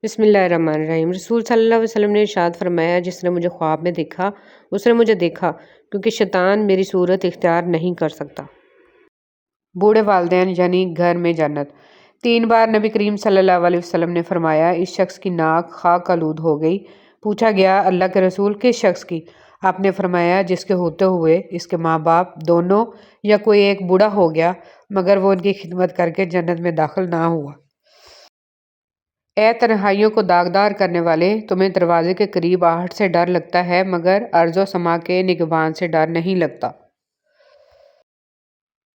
بسم اللہ الرحمن الرحیم۔ رسول صلی اللہ علیہ وسلم نے ارشاد فرمایا، جس نے مجھے خواب میں دیکھا اس نے مجھے دیکھا، کیونکہ شیطان میری صورت اختیار نہیں کر سکتا۔ بوڑھے والدین یعنی گھر میں جنت۔ 3 بار نبی کریم صلی اللہ علیہ وسلم نے فرمایا، اس شخص کی ناک خاک آلود ہو گئی۔ پوچھا گیا، اللہ کے رسول کس شخص کی؟ آپ نے فرمایا، جس کے ہوتے ہوئے اس کے ماں باپ دونوں یا کوئی ایک بوڑھا ہو گیا مگر وہ ان کی خدمت کر کے جنت میں داخل نہ ہوا۔ اے تنہائیوں کو داغدار کرنے والے، تمہیں دروازے کے قریب آہٹ سے ڈر لگتا ہے مگر ارض و سما کے نگہبان سے ڈر نہیں لگتا۔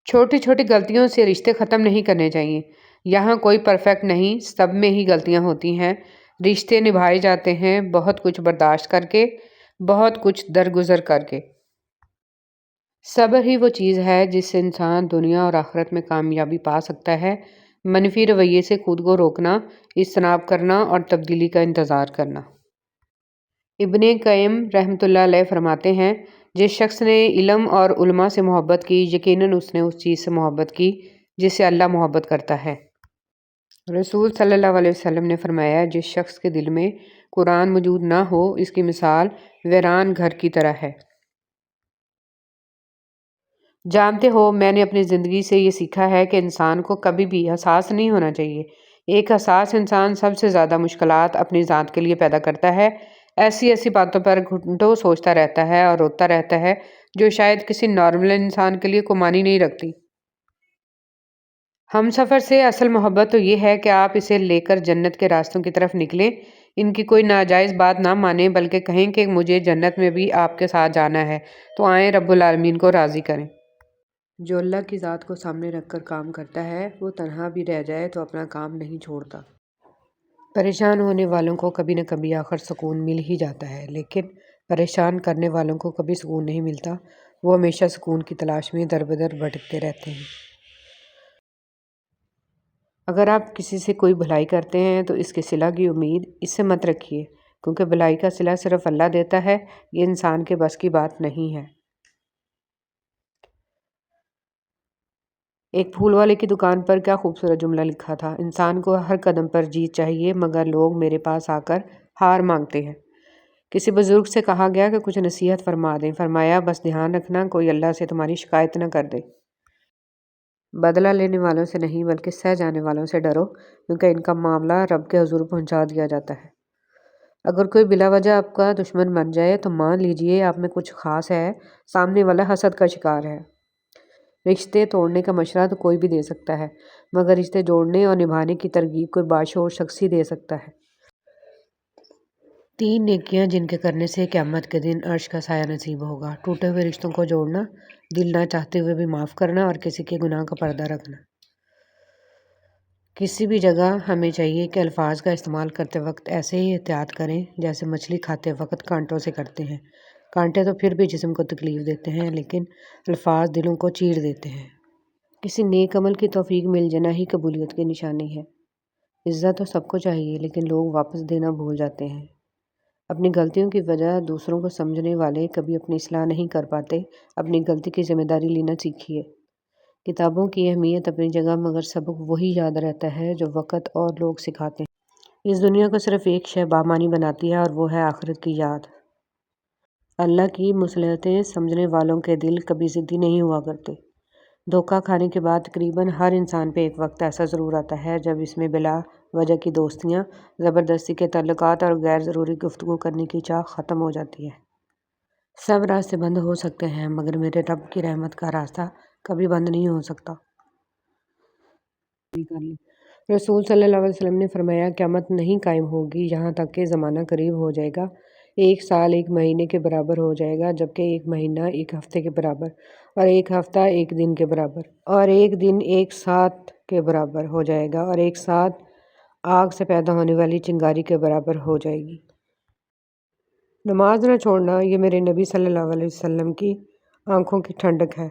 چھوٹی چھوٹی غلطیوں سے رشتے ختم نہیں کرنے چاہیے۔ یہاں کوئی پرفیکٹ نہیں، سب میں ہی غلطیاں ہوتی ہیں۔ رشتے نبھائے جاتے ہیں بہت کچھ برداشت کر کے، بہت کچھ درگزر کر کے۔ صبر ہی وہ چیز ہے جس سے انسان دنیا اور آخرت میں کامیابی پا سکتا ہے۔ منفی رویے سے خود کو روکنا، اجتناب کرنا اور تبدیلی کا انتظار کرنا۔ ابن قیم رحمۃ اللہ علیہ فرماتے ہیں، جس شخص نے علم اور علماء سے محبت کی، یقیناً اس نے اس چیز سے محبت کی جس سے اللہ محبت کرتا ہے۔ رسول صلی اللہ علیہ وسلم نے فرمایا، جس شخص کے دل میں قرآن موجود نہ ہو، اس کی مثال ویران گھر کی طرح ہے۔ جانتے ہو، میں نے اپنی زندگی سے یہ سیکھا ہے کہ انسان کو کبھی بھی حساس نہیں ہونا چاہیے۔ ایک حساس انسان سب سے زیادہ مشکلات اپنی ذات کے لیے پیدا کرتا ہے۔ ایسی باتوں پر گھنٹوں سوچتا رہتا ہے اور روتا رہتا ہے جو شاید کسی نارمل انسان کے لیے کوئی معنی نہیں رکھتی۔ ہم سفر سے اصل محبت تو یہ ہے کہ آپ اسے لے کر جنت کے راستوں کی طرف نکلیں، ان کی کوئی ناجائز بات نہ مانیں بلکہ کہیں کہ مجھے جنت میں بھی آپ کے ساتھ جانا ہے، تو آئیں رب العالمین کو راضی کریں۔ جو اللہ کی ذات کو سامنے رکھ کر کام کرتا ہے، وہ تنہا بھی رہ جائے تو اپنا کام نہیں چھوڑتا۔ پریشان ہونے والوں کو کبھی نہ کبھی آخر سکون مل ہی جاتا ہے، لیکن پریشان کرنے والوں کو کبھی سکون نہیں ملتا۔ وہ ہمیشہ سکون کی تلاش میں در بدر بھٹکتے رہتے ہیں۔ اگر آپ کسی سے کوئی بھلائی کرتے ہیں تو اس کے صلہ کی امید اس سے مت رکھیے، کیونکہ بھلائی کا صلہ صرف اللہ دیتا ہے، یہ انسان کے بس کی بات نہیں ہے۔ ایک پھول والے کی دکان پر کیا خوبصورت جملہ لکھا تھا، انسان کو ہر قدم پر جیت چاہیے مگر لوگ میرے پاس آ کر ہار مانگتے ہیں۔ کسی بزرگ سے کہا گیا کہ کچھ نصیحت فرما دیں، فرمایا بس دھیان رکھنا کوئی اللہ سے تمہاری شکایت نہ کر دے۔ بدلہ لینے والوں سے نہیں بلکہ سہ جانے والوں سے ڈرو، کیونکہ ان کا معاملہ رب کے حضور پہنچا دیا جاتا ہے۔ اگر کوئی بلا وجہ آپ کا دشمن بن جائے تو مان لیجئے آپ میں کچھ خاص ہے، سامنے والا حسد کا شکار ہے۔ رشتے توڑنے کا مشورہ تو کوئی بھی دے سکتا ہے، مگر رشتے جوڑنے اور نبھانے کی ترغیب کوئی باشعور شخص ہی دے سکتا ہے۔ 3 نیکیاں جن کے کرنے سے قیامت کے دن عرش کا سایہ نصیب ہوگا: ٹوٹے ہوئے رشتوں کو جوڑنا، دل نہ چاہتے ہوئے بھی معاف کرنا اور کسی کے گناہ کا پردہ رکھنا۔ کسی بھی جگہ ہمیں چاہیے کہ الفاظ کا استعمال کرتے وقت ایسے ہی احتیاط کریں جیسے مچھلی کھاتے وقت کانٹوں سے کرتے ہیں۔ کانٹے تو پھر بھی جسم کو تکلیف دیتے ہیں، لیکن الفاظ دلوں کو چیر دیتے ہیں۔ کسی نیک عمل کی توفیق مل جانا ہی قبولیت کی نشانی ہے۔ عزت تو سب کو چاہیے، لیکن لوگ واپس دینا بھول جاتے ہیں۔ اپنی غلطیوں کی وجہ دوسروں کو سمجھنے والے کبھی اپنی اصلاح نہیں کر پاتے۔ اپنی غلطی کی ذمہ داری لینا سیکھیے۔ کتابوں کی اہمیت اپنی جگہ، مگر سبق وہی یاد رہتا ہے جو وقت اور لوگ سکھاتے ہیں۔ اس دنیا کو صرف ایک شے بامعنی بناتی ہے اور وہ ہے آخرت کی یاد۔ اللہ کی مصلحتیں سمجھنے والوں کے دل کبھی ضدی نہیں ہوا کرتے۔ دھوکہ کھانے کے بعد تقریباً ہر انسان پہ ایک وقت ایسا ضرور آتا ہے جب اس میں بلا وجہ کی دوستیاں، زبردستی کے تعلقات اور غیر ضروری گفتگو کرنے کی چاہ ختم ہو جاتی ہے۔ سب راستے بند ہو سکتے ہیں مگر میرے رب کی رحمت کا راستہ کبھی بند نہیں ہو سکتا۔ رسول صلی اللہ علیہ وسلم نے فرمایا، قیامت نہیں قائم ہوگی یہاں تک کہ زمانہ قریب ہو جائے گا۔ 1 سال 1 مہینے کے برابر ہو جائے گا، جبکہ 1 مہینہ 1 ہفتے کے برابر، اور 1 ہفتہ 1 دن کے برابر، اور 1 دن 1 ساتھ کے برابر ہو جائے گا، اور 1 ساتھ آگ سے پیدا ہونے والی چنگاری کے برابر ہو جائے گی۔ نماز نہ چھوڑنا، یہ میرے نبی صلی اللہ علیہ وسلم کی آنکھوں کی ٹھنڈک ہے۔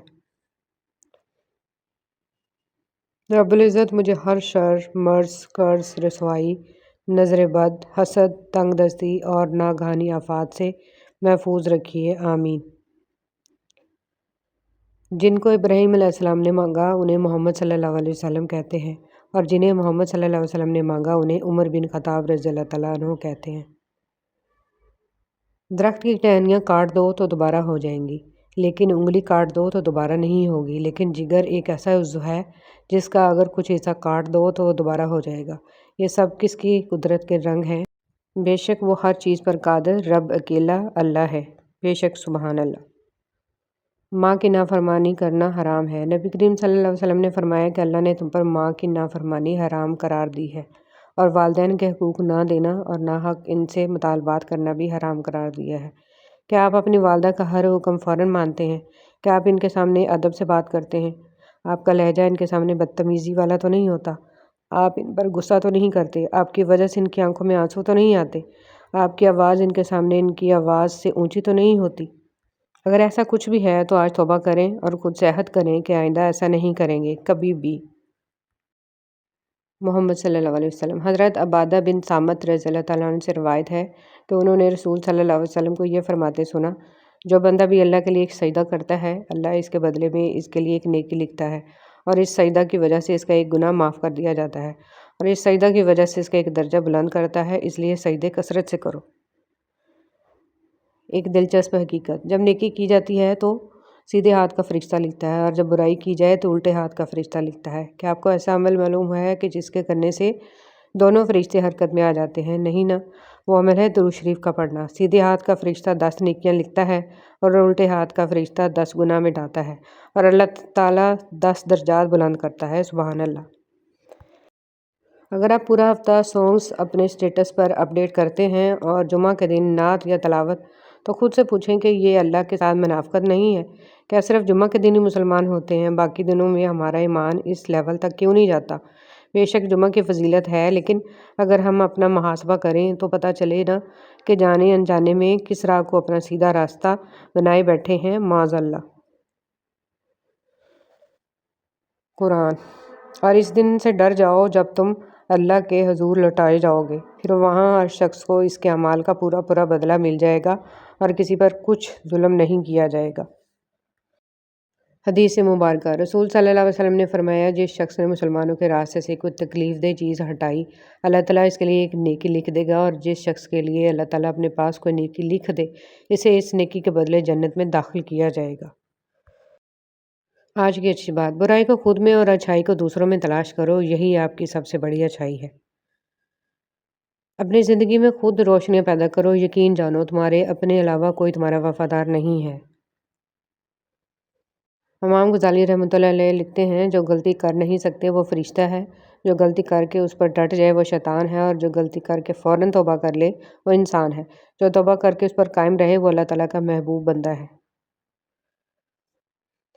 رب العزت مجھے ہر شر، مرض، قرض، رسوائی، نظر بد، حسد، تنگ دستی اور ناگہانی آفات سے محفوظ رکھیے، آمین۔ جن کو ابراہیم علیہ السلام نے مانگا انہیں محمد صلی اللہ علیہ وسلم کہتے ہیں۔ اور جنہیں محمد صلی اللہ علیہ وسلم نے مانگا انہیں عمر بن خطاب رضی اللہ تعالیٰ عنہ کہتے ہیں۔ درخت کی ٹہنیاں کاٹ دو تو دوبارہ ہو جائیں گی، لیکن انگلی کاٹ دو تو دوبارہ نہیں ہوگی، لیکن جگر ایک ایسا عضو ہے جس کا اگر کچھ حصہ کاٹ دو تو وہ دوبارہ ہو جائے گا۔ یہ سب کس کی قدرت کے رنگ ہیں؟ بے شک وہ ہر چیز پر قادر رب اکیلا اللہ ہے، بے شک سبحان اللہ۔ ماں کی نافرمانی کرنا حرام ہے۔ نبی کریم صلی اللہ علیہ وسلم نے فرمایا کہ اللہ نے تم پر ماں کی نافرمانی حرام قرار دی ہے، اور والدین کے حقوق نہ دینا اور ناحق ان سے مطالبات کرنا بھی حرام قرار دیا ہے۔ کیا آپ اپنی والدہ کا ہر حکم فوراً مانتے ہیں؟ کیا آپ ان کے سامنے ادب سے بات کرتے ہیں؟ آپ کا لہجہ ان کے سامنے بدتمیزی والا تو نہیں ہوتا؟ آپ ان پر غصہ تو نہیں کرتے؟ آپ کی وجہ سے ان کی آنکھوں میں آنسو تو نہیں آتے؟ آپ کی آواز ان کے سامنے ان کی آواز سے اونچی تو نہیں ہوتی؟ اگر ایسا کچھ بھی ہے تو آج توبہ کریں اور خود سے عہد کریں کہ آئندہ ایسا نہیں کریں گے کبھی بھی۔ محمد صلی اللہ علیہ وسلم۔ حضرت عبادہ بن صامت رضی اللہ تعالیٰ عنہ سے روایت ہے کہ انہوں نے رسول صلی اللہ علیہ وسلم کو یہ فرماتے سنا، جو بندہ بھی اللہ کے لیے ایک سجدہ کرتا ہے، اللہ اس کے بدلے میں اس کے لیے ایک نیکی لکھتا ہے، اور اس سجدہ کی وجہ سے اس کا ایک گناہ معاف کر دیا جاتا ہے، اور اس سجدہ کی وجہ سے اس کا ایک درجہ بلند کرتا ہے، اس لیے سجدے کثرت سے کرو۔ ایک دلچسپ حقیقت: جب نیکی کی جاتی ہے تو سیدھے ہاتھ کا فرشتہ لکھتا ہے، اور جب برائی کی جائے تو الٹے ہاتھ کا فرشتہ لکھتا ہے۔ کیا آپ کو ایسا عمل معلوم ہے کہ جس کے کرنے سے دونوں فرشتے حرکت میں آ جاتے ہیں؟ نہیں نا، وہ عمل ہے درود شریف کا پڑھنا۔ سیدھے ہاتھ کا فرشتہ 10 نیکیاں لکھتا ہے اور الٹے ہاتھ کا فرشتہ 10 گناہ مٹاتا ہے، اور اللہ تعالیٰ 10 درجات بلند کرتا ہے، سبحان اللہ۔ اگر آپ پورا ہفتہ سانگز اپنے اسٹیٹس پر اپڈیٹ کرتے ہیں اور جمعہ کے دن نعت یا تلاوت، تو خود سے پوچھیں کہ یہ اللہ کے ساتھ منافقت نہیں ہے؟ کیا صرف جمعہ کے دن ہی مسلمان ہوتے ہیں؟ باقی دنوں میں ہمارا ایمان اس لیول تک کیوں نہیں جاتا؟ بے شک جمعہ کی فضیلت ہے، لیکن اگر ہم اپنا محاسبہ کریں تو پتہ چلے نا کہ جانے انجانے میں کس راہ کو اپنا سیدھا راستہ بنائے بیٹھے ہیں، معاذ اللہ۔ قرآن۔ اور اس دن سے ڈر جاؤ جب تم اللہ کے حضور لوٹائے جاؤ گے، پھر وہاں ہر شخص کو اس کے اعمال کا پورا پورا بدلہ مل جائے گا اور کسی پر کچھ ظلم نہیں کیا جائے گا۔ حدیث مبارکہ: رسول صلی اللہ علیہ وسلم نے فرمایا، جس شخص نے مسلمانوں کے راستے سے کوئی تکلیف دہ چیز ہٹائی، اللہ تعالیٰ اس کے لیے ایک نیکی لکھ دے گا، اور جس شخص کے لیے اللہ تعالیٰ اپنے پاس کوئی نیکی لکھ دے، اسے اس نیکی کے بدلے جنت میں داخل کیا جائے گا۔ آج کی اچھی بات: برائی کو خود میں اور اچھائی کو دوسروں میں تلاش کرو، یہی آپ کی سب سے بڑی اچھائی ہے۔ اپنی زندگی میں خود روشنیاں پیدا کرو، یقین جانو تمہارے اپنے علاوہ کوئی تمہارا وفادار نہیں ہے۔ امام غزالی رحمۃ اللہ علیہ لکھتے ہیں، جو غلطی کر نہیں سکتے وہ فرشتہ ہے، جو غلطی کر کے اس پر ڈٹ جائے وہ شیطان ہے، اور جو غلطی کر کے فوراً توبہ کر لے وہ انسان ہے، جو توبہ کر کے اس پر قائم رہے وہ اللہ تعالیٰ کا محبوب بندہ ہے۔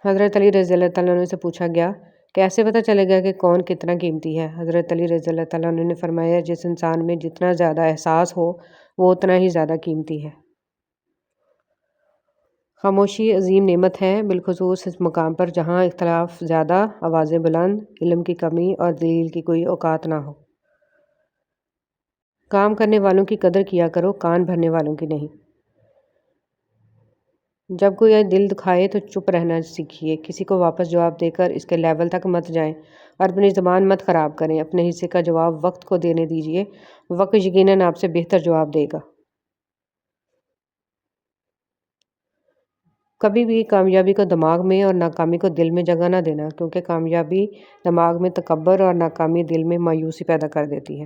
حضرت علی رضی اللہ تعالیٰ عنہ سے پوچھا گیا، کیسے پتہ چلے گا کہ کون کتنا قیمتی ہے؟ حضرت علی رضی اللہ تعالیٰ عنہ نے فرمایا، جس انسان میں جتنا زیادہ احساس ہو وہ اتنا ہی زیادہ قیمتی ہے۔ خاموشی عظیم نعمت ہے، بالخصوص اس مقام پر جہاں اختلاف زیادہ، آوازیں بلند، علم کی کمی اور دلیل کی کوئی اوقات نہ ہو۔ کام کرنے والوں کی قدر کیا کرو، کان بھرنے والوں کی نہیں۔ جب کوئی دل دکھائے تو چپ رہنا سیکھیے، کسی کو واپس جواب دے کر اس کے لیول تک مت جائیں، اور اپنی زبان مت خراب کریں۔ اپنے حصے کا جواب وقت کو دینے دیجیے، وقت یقیناً آپ سے بہتر جواب دے گا۔ کبھی بھی کامیابی کو دماغ میں اور ناکامی کو دل میں جگہ نہ دینا، کیونکہ کامیابی دماغ میں تکبر اور ناکامی دل میں مایوسی پیدا کر دیتی ہے۔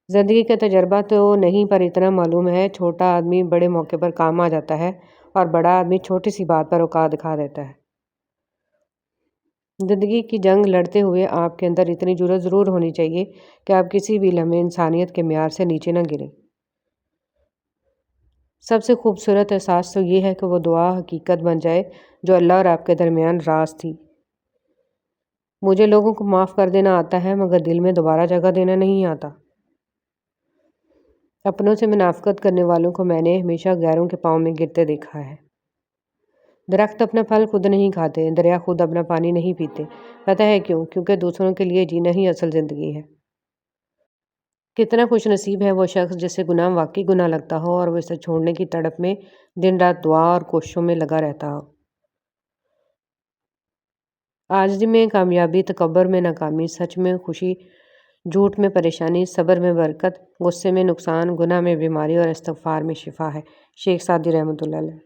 زندگی کا تجربہ تو نہیں، پر اتنا معلوم ہے، چھوٹا آدمی بڑے موقع پر کام آ جاتا ہے اور بڑا آدمی چھوٹی سی بات پر اوقات دکھا دیتا ہے۔ زندگی کی جنگ لڑتے ہوئے آپ کے اندر اتنی جرأت ضرور ہونی چاہیے کہ آپ کسی بھی لمحے انسانیت کے معیار سے نیچے نہ گریں۔ سب سے خوبصورت احساس تو یہ ہے کہ وہ دعا حقیقت بن جائے جو اللہ اور آپ کے درمیان راز تھی۔ مجھے لوگوں کو معاف کر دینا آتا ہے، مگر دل میں دوبارہ جگہ دینا نہیں آتا۔ اپنوں سے منافقت کرنے والوں کو میں نے ہمیشہ غیروں کے پاؤں میں گرتے دیکھا ہے۔ درخت اپنا پھل خود نہیں کھاتے، دریا خود اپنا پانی نہیں پیتے۔ پتہ ہے کیوں؟ کیونکہ دوسروں کے لیے جینا ہی اصل زندگی ہے۔ کتنا خوش نصیب ہے وہ شخص جسے گناہ واقعی گناہ لگتا ہو اور وہ اسے چھوڑنے کی تڑپ میں دن رات دعا اور کوششوں میں لگا رہتا ہو۔ عاجزی میں کامیابی، تکبر میں ناکامی، سچ میں خوشی، جھوٹ میں پریشانی، صبر میں برکت، غصے میں نقصان، گناہ میں بیماری اور استغفار میں شفا ہے۔ شیخ سعدی رحمۃ اللہ علیہ۔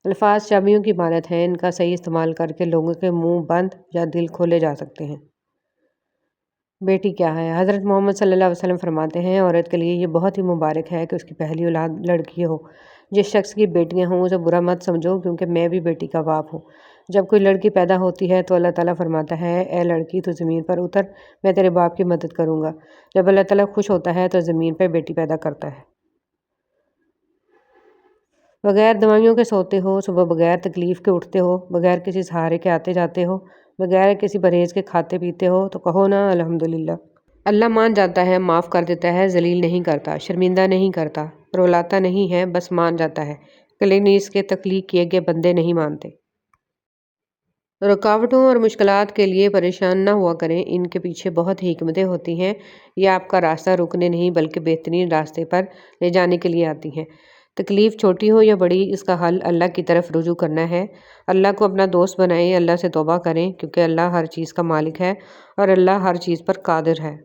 الفاظ چابیوں کی مانند ہیں، ان کا صحیح استعمال کر کے لوگوں کے منہ بند یا دل کھولے جا سکتے ہیں۔ بیٹی کیا ہے؟ حضرت محمد صلی اللہ علیہ وسلم فرماتے ہیں، عورت کے لیے یہ بہت ہی مبارک ہے کہ اس کی پہلی اولاد لڑکی ہو۔ جس شخص کی بیٹیاں ہوں اسے برا مت سمجھو، کیونکہ میں بھی بیٹی کا باپ ہوں۔ جب کوئی لڑکی پیدا ہوتی ہے تو اللہ تعالیٰ فرماتا ہے، اے لڑکی تو زمین پر اتر، میں تیرے باپ کی مدد کروں گا۔ جب اللہ تعالیٰ خوش ہوتا ہے تو زمین پہ بیٹی پیدا کرتا ہے۔ بغیر دوائیوں کے سوتے ہو، صبح بغیر تکلیف کے اٹھتے ہو، بغیر کسی سہارے کے آتے جاتے ہو، بغیر کسی پرہیز کے کھاتے پیتے ہو، تو کہو نا الحمدللہ۔ اللہ مان جاتا ہے، معاف کر دیتا ہے، ذلیل نہیں کرتا، شرمندہ نہیں کرتا، رلاتا نہیں ہے، بس مان جاتا ہے۔ لیکن اس کے تخلیق کیے گئے بندے نہیں مانتے۔ رکاوٹوں اور مشکلات کے لیے پریشان نہ ہوا کریں، ان کے پیچھے بہت ہی حکمتیں ہوتی ہیں۔ یہ آپ کا راستہ روکنے نہیں بلکہ بہترین راستے پر لے جانے کے لیے آتی ہیں۔ تکلیف چھوٹی ہو یا بڑی، اس کا حل اللہ کی طرف رجوع کرنا ہے۔ اللہ کو اپنا دوست بنائیں، اللہ سے توبہ کریں، کیونکہ اللہ ہر چیز کا مالک ہے اور اللہ ہر چیز پر قادر ہے۔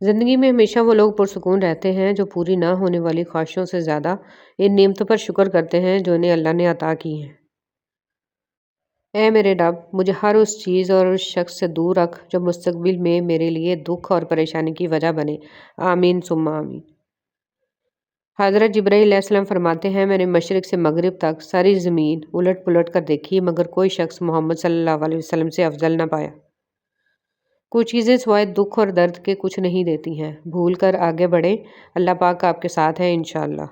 زندگی میں ہمیشہ وہ لوگ پرسکون رہتے ہیں جو پوری نہ ہونے والی خواہشوں سے زیادہ ان نعمتوں پر شکر کرتے ہیں جو انہیں اللہ نے عطا کی ہیں۔ اے میرے رب، مجھے ہر اس چیز اور اس شخص سے دور رکھ جو مستقبل میں میرے لیے دکھ اور پریشانی کی وجہ بنے۔ آمین ثم آمین۔ حضرت جبرائیل علیہ السلام فرماتے ہیں، میں نے مشرق سے مغرب تک ساری زمین الٹ پلٹ کر دیکھی مگر کوئی شخص محمد صلی اللہ علیہ وسلم سے افضل نہ پایا۔ کچھ چیزیں سوائے دکھ اور درد کے کچھ نہیں دیتی ہیں۔ بھول کر آگے بڑھیں، اللہ پاک آپ کے ساتھ ہے انشاءاللہ۔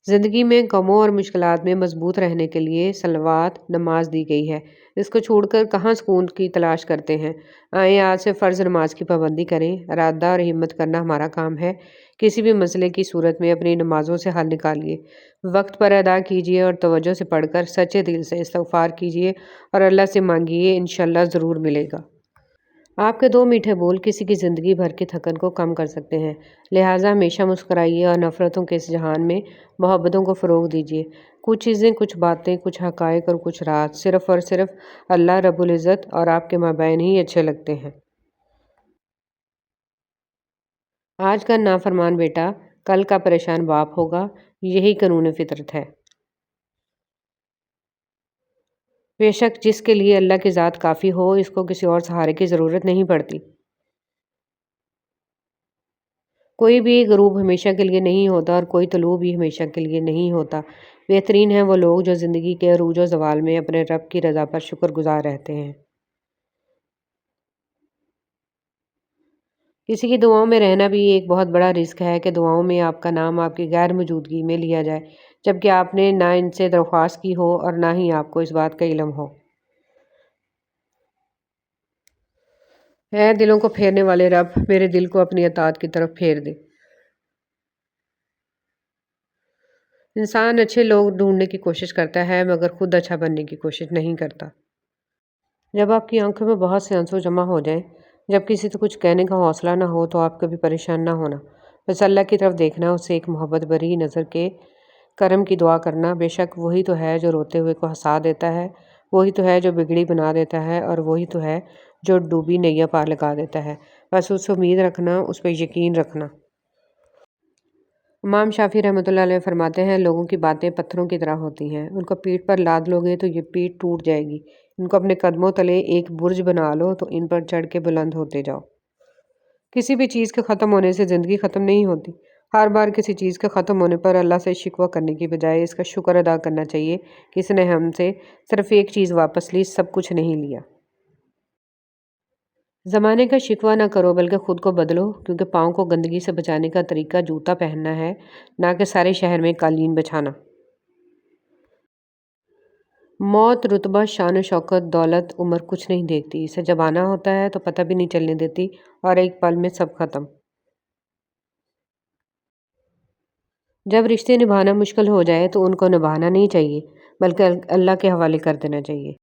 زندگی میں غموں اور مشکلات میں مضبوط رہنے کے لیے صلوات نماز دی گئی ہے۔ اس کو چھوڑ کر کہاں سکون کی تلاش کرتے ہیں؟ آئیں آج سے فرض نماز کی پابندی کریں۔ ارادہ اور ہمت کرنا ہمارا کام ہے۔ کسی بھی مسئلے کی صورت میں اپنی نمازوں سے حل نکالیے، وقت پر ادا کیجیے اور توجہ سے پڑھ کر سچے دل سے استغفار کیجیے اور اللہ سے مانگیے، انشاءاللہ ضرور ملے گا۔ آپ کے دو میٹھے بول کسی کی زندگی بھر کی تھکن کو کم کر سکتے ہیں، لہٰذا ہمیشہ مسکرائیے اور نفرتوں کے اس جہان میں محبتوں کو فروغ دیجیے۔ کچھ چیزیں، کچھ باتیں، کچھ حقائق اور کچھ راز صرف اور صرف اللہ رب العزت اور آپ کے مابین ہی اچھے لگتے ہیں۔ آج کا نافرمان بیٹا کل کا پریشان باپ ہوگا، یہی قانون فطرت ہے۔ بے شک جس کے لیے اللہ کی ذات کافی ہو، اس کو کسی اور سہارے کی ضرورت نہیں پڑتی۔ کوئی بھی غروب ہمیشہ کے لیے نہیں ہوتا اور کوئی طلوع بھی ہمیشہ کے لیے نہیں ہوتا۔ بہترین ہیں وہ لوگ جو زندگی کے عروج و زوال میں اپنے رب کی رضا پر شکر گزار رہتے ہیں۔ کسی کی دعاؤں میں رہنا بھی ایک بہت بڑا رزق ہے کہ دعاؤں میں آپ کا نام آپ کی غیر موجودگی میں لیا جائے، جبکہ آپ نے نہ ان سے درخواست کی ہو اور نہ ہی آپ کو اس بات کا علم ہو۔ اے دلوں کو پھیرنے والے رب، میرے دل کو اپنی اطاعت کی طرف پھیر دے۔ انسان اچھے لوگ ڈھونڈنے کی کوشش کرتا ہے مگر خود اچھا بننے کی کوشش نہیں کرتا۔ جب آپ کی آنکھوں میں بہت سے آنسو جمع ہو جائیں، جب کسی سے کچھ کہنے کا حوصلہ نہ ہو تو آپ کبھی پریشان نہ ہونا، بس اللہ کی طرف دیکھنا، اسے ایک محبت بھری نظر کے کرم کی دعا کرنا۔ بے شک وہی تو ہے جو روتے ہوئے کو ہنسا دیتا ہے، وہی تو ہے جو بگڑی بنا دیتا ہے، اور وہی تو ہے جو ڈوبی نیا پار لگا دیتا ہے۔ بس اس سے امید رکھنا، اس پہ یقین رکھنا۔ امام شافعی رحمۃ اللہ علیہ فرماتے ہیں، لوگوں کی باتیں پتھروں کی طرح ہوتی ہیں، ان کو پیٹھ پر لاد لو گے تو یہ پیٹھ ٹوٹ جائے گی، ان کو اپنے قدموں تلے ایک برج بنا لو تو ان پر چڑھ کے بلند ہوتے جاؤ۔ کسی بھی چیز کے ختم ہونے سے زندگی ختم نہیں ہوتی۔ ہر بار کسی چیز کے ختم ہونے پر اللہ سے شکوہ کرنے کی بجائے اس کا شکر ادا کرنا چاہیے کہ اس نے ہم سے صرف ایک چیز واپس لی، سب کچھ نہیں لیا۔ زمانے کا شکوہ نہ کرو بلکہ خود کو بدلو، کیونکہ پاؤں کو گندگی سے بچانے کا طریقہ جوتا پہننا ہے، نہ کہ سارے شہر میں قالین بچھانا۔ موت رتبہ، شان و شوکت، دولت، عمر کچھ نہیں دیکھتی، اسے جب آنا ہوتا ہے تو پتہ بھی نہیں چلنے دیتی اور ایک پل میں سب ختم۔ جب رشتے نبھانا مشکل ہو جائے تو ان کو نبھانا نہیں چاہیے بلکہ اللہ کے حوالے کر دینا چاہیے۔